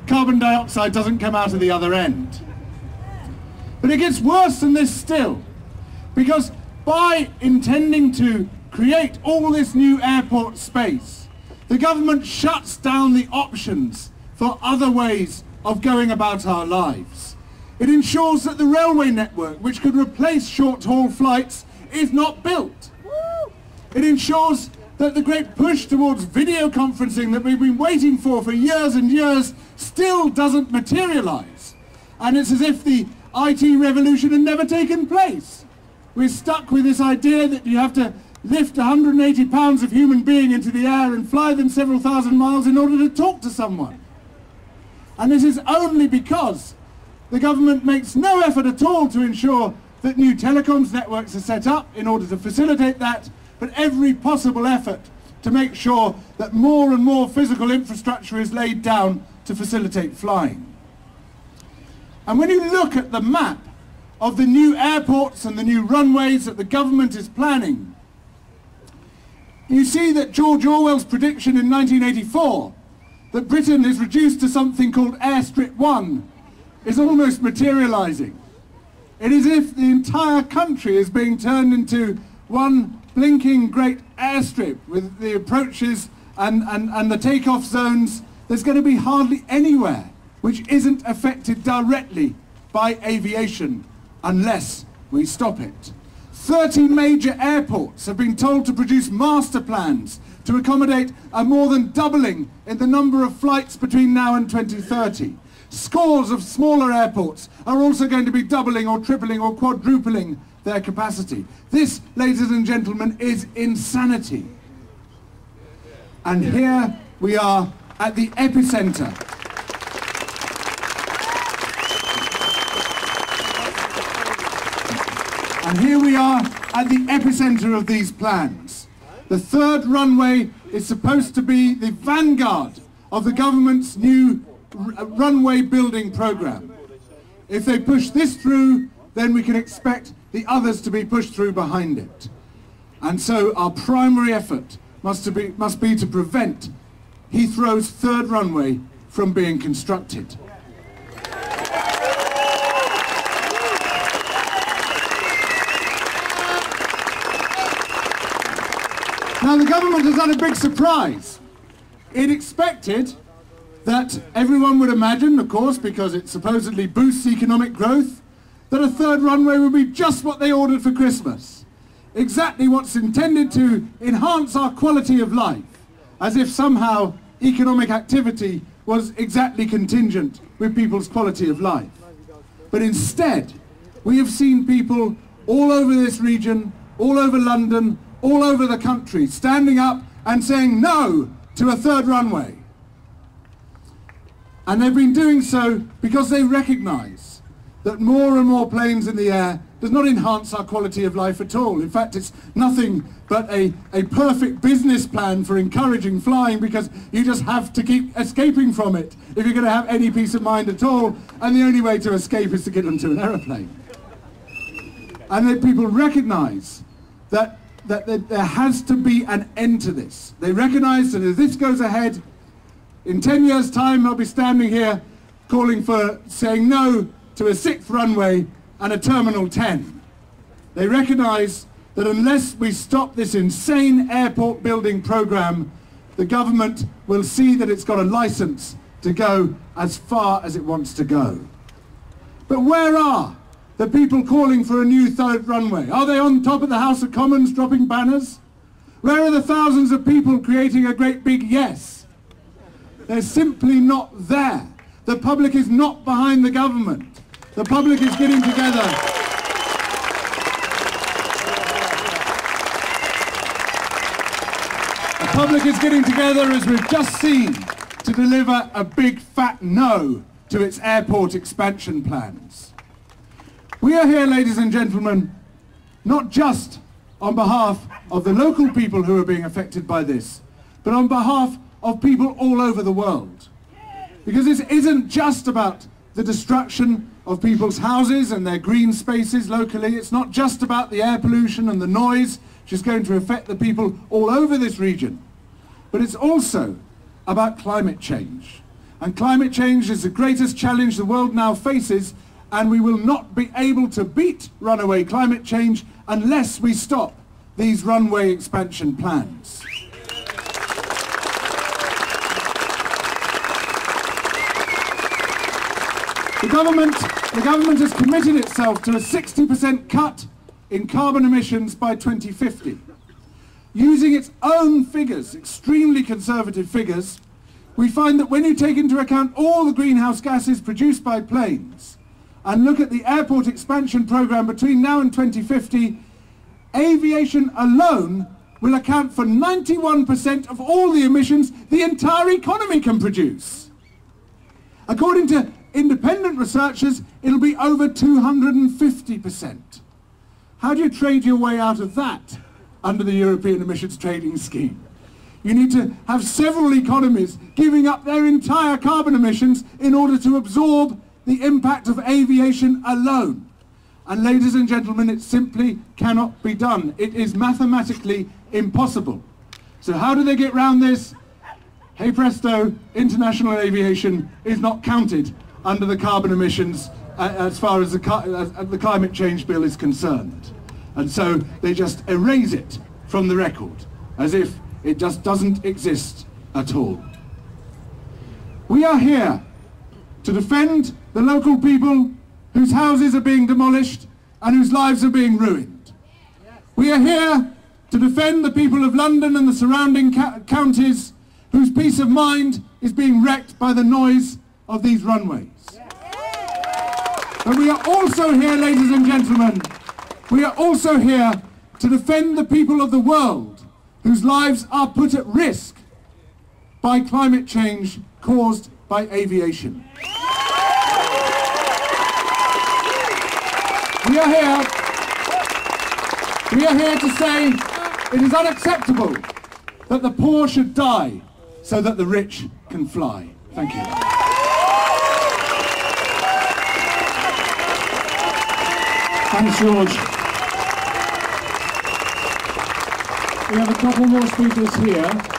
carbon dioxide doesn't come out of the other end. But it gets worse than this still, because by intending to create all this new airport space, the government shuts down the options for other ways of going about our lives. It ensures that the railway network, which could replace short-haul flights, is not built. It ensures that the great push towards video conferencing that we've been waiting for years and years still doesn't materialize. And it's as if the IT revolution had never taken place. We're stuck with this idea that you have to lift 180 pounds of human being into the air and fly them several thousand miles in order to talk to someone. And this is only because the government makes no effort at all to ensure that new telecoms networks are set up in order to facilitate that, but every possible effort to make sure that more and more physical infrastructure is laid down to facilitate flying. And when you look at the map of the new airports and the new runways that the government is planning, you see that George Orwell's prediction in 1984 that Britain is reduced to something called Airstrip 1 is almost materializing. It is as if the entire country is being turned into one blinking great airstrip with the approaches and the takeoff zones. There's going to be hardly anywhere which isn't affected directly by aviation unless we stop it. 30 major airports have been told to produce master plans to accommodate a more than doubling in the number of flights between now and 2030. Scores of smaller airports are also going to be doubling or tripling or quadrupling their capacity. This, ladies and gentlemen, is insanity. And here we are at the epicenter. And here we are at the epicenter of these plans. The third runway is supposed to be the vanguard of the government's new runway building program. If they push this through, then we can expect the others to be pushed through behind it. And so our primary effort must be to prevent Heathrow's third runway from being constructed. Now the government has had a big surprise. It expected that everyone would imagine, of course, because it supposedly boosts economic growth, that a third runway would be just what they ordered for Christmas. Exactly what's intended to enhance our quality of life, as if somehow economic activity was exactly contingent with people's quality of life. But instead, we have seen people all over this region, all over London, all over the country, standing up and saying no to a third runway. And they've been doing so because they recognise that more and more planes in the air does not enhance our quality of life at all. In fact, it's nothing but a perfect business plan for encouraging flying, because you just have to keep escaping from it if you're going to have any peace of mind at all, and the only way to escape is to get onto an aeroplane. And that people recognise that there has to be an end to this. They recognise that if this goes ahead, in 10 years' time I'll be standing here saying no to a sixth runway and a Terminal 10. They recognise that unless we stop this insane airport building programme, the government will see that it's got a licence to go as far as it wants to go. But where are the people calling for a new third runway? Are they on top of the House of Commons dropping banners? Where are the thousands of people creating a great big yes? They're simply not there. The public is not behind the government. The public is getting together. The public is getting together, as we've just seen, to deliver a big fat no to its airport expansion plans. We are here, ladies and gentlemen, not just on behalf of the local people who are being affected by this, but on behalf of people all over the world. Because this isn't just about the destruction of people's houses and their green spaces locally. It's not just about the air pollution and the noise, which is going to affect the people all over this region. But it's also about climate change. And climate change is the greatest challenge the world now faces, and we will not be able to beat runaway climate change unless we stop these runway expansion plans. The government has committed itself to a 60% cut in carbon emissions by 2050. Using its own figures, extremely conservative figures, we find that when you take into account all the greenhouse gases produced by planes and look at the airport expansion programme between now and 2050, aviation alone will account for 91% of all the emissions the entire economy can produce. According to independent researchers, it'll be over 250%. How do you trade your way out of that under the European Emissions Trading Scheme? You need to have several economies giving up their entire carbon emissions in order to absorb the impact of aviation alone. And ladies and gentlemen, it simply cannot be done. It is mathematically impossible. So how do they get round this? Hey presto, international aviation is not counted under the carbon emissions as far as the climate change bill is concerned. And so they just erase it from the record, as if it just doesn't exist at all. We are here to defend the local people whose houses are being demolished and whose lives are being ruined. We are here to defend the people of London and the surrounding counties whose peace of mind is being wrecked by the noise of these runways. But we are also here, ladies and gentlemen, we are also here to defend the people of the world whose lives are put at risk by climate change caused by aviation. We are here to say it is unacceptable that the poor should die so that the rich can fly. Thank you. Thanks, George. We have a couple more speakers here.